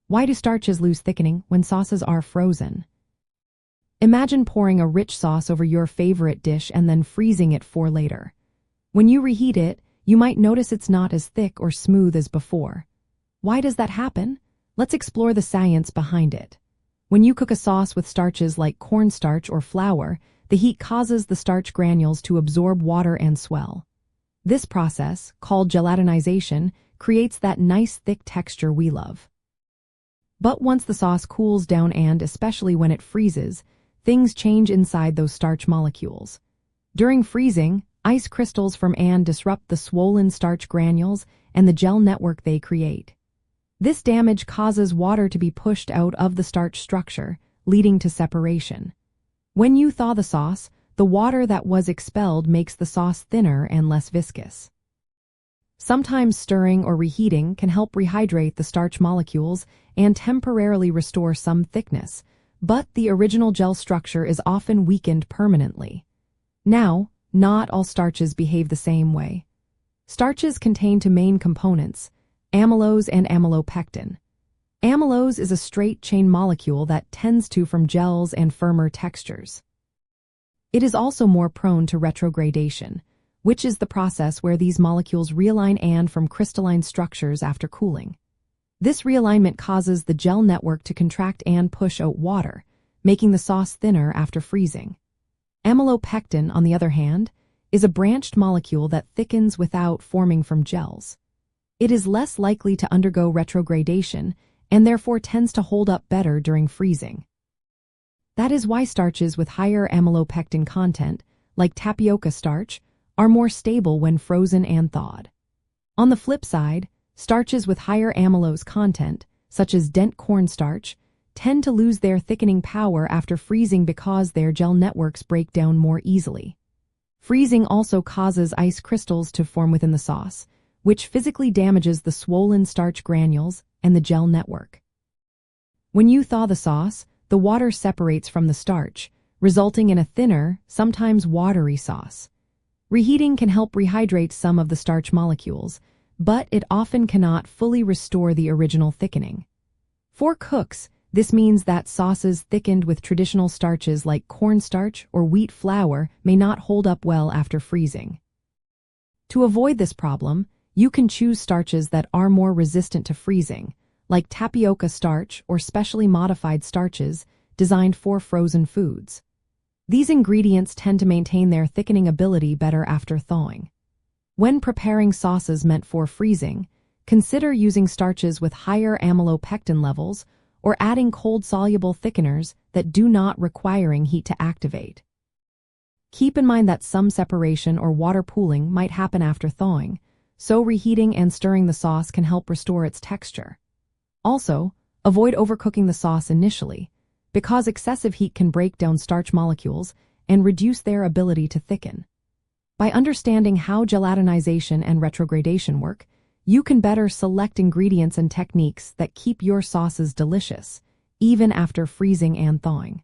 Why do starches lose thickening when sauces are frozen? Imagine pouring a rich sauce over your favorite dish and then freezing it for later. When you reheat it, you might notice it's not as thick or smooth as before. Why does that happen? Let's explore the science behind it. When you cook a sauce with starches like cornstarch or flour, the heat causes the starch granules to absorb water and swell. This process, called gelatinization, creates that nice thick texture we love. But once the sauce cools down and, especially when it freezes, things change inside those starch molecules. During freezing, ice crystals form and disrupt the swollen starch granules and the gel network they create. This damage causes water to be pushed out of the starch structure, leading to separation. When you thaw the sauce, the water that was expelled makes the sauce thinner and less viscous. Sometimes stirring or reheating can help rehydrate the starch molecules and temporarily restore some thickness, but the original gel structure is often weakened permanently. Now, not all starches behave the same way. Starches contain two main components, amylose and amylopectin. Amylose is a straight-chain molecule that tends to form gels and firmer textures. It is also more prone to retrogradation, which is the process where these molecules realign and form crystalline structures after cooling. This realignment causes the gel network to contract and push out water, making the sauce thinner after freezing. Amylopectin, on the other hand, is a branched molecule that thickens without forming from gels. It is less likely to undergo retrogradation and therefore tends to hold up better during freezing. That is why starches with higher amylopectin content, like tapioca starch, are more stable when frozen and thawed. On the flip side, starches with higher amylose content, such as dent cornstarch, tend to lose their thickening power after freezing because their gel networks break down more easily. Freezing also causes ice crystals to form within the sauce, which physically damages the swollen starch granules and the gel network. When you thaw the sauce, the water separates from the starch, resulting in a thinner, sometimes watery sauce. Reheating can help rehydrate some of the starch molecules, but it often cannot fully restore the original thickening. For cooks, this means that sauces thickened with traditional starches like cornstarch or wheat flour may not hold up well after freezing. To avoid this problem, you can choose starches that are more resistant to freezing, like tapioca starch or specially modified starches designed for frozen foods. These ingredients tend to maintain their thickening ability better after thawing. When preparing sauces meant for freezing, consider using starches with higher amylopectin levels or adding cold-soluble thickeners that do not requiring heat to activate. Keep in mind that some separation or water pooling might happen after thawing, so reheating and stirring the sauce can help restore its texture. Also, avoid overcooking the sauce initially, because excessive heat can break down starch molecules and reduce their ability to thicken. By understanding how gelatinization and retrogradation work, you can better select ingredients and techniques that keep your sauces delicious, even after freezing and thawing.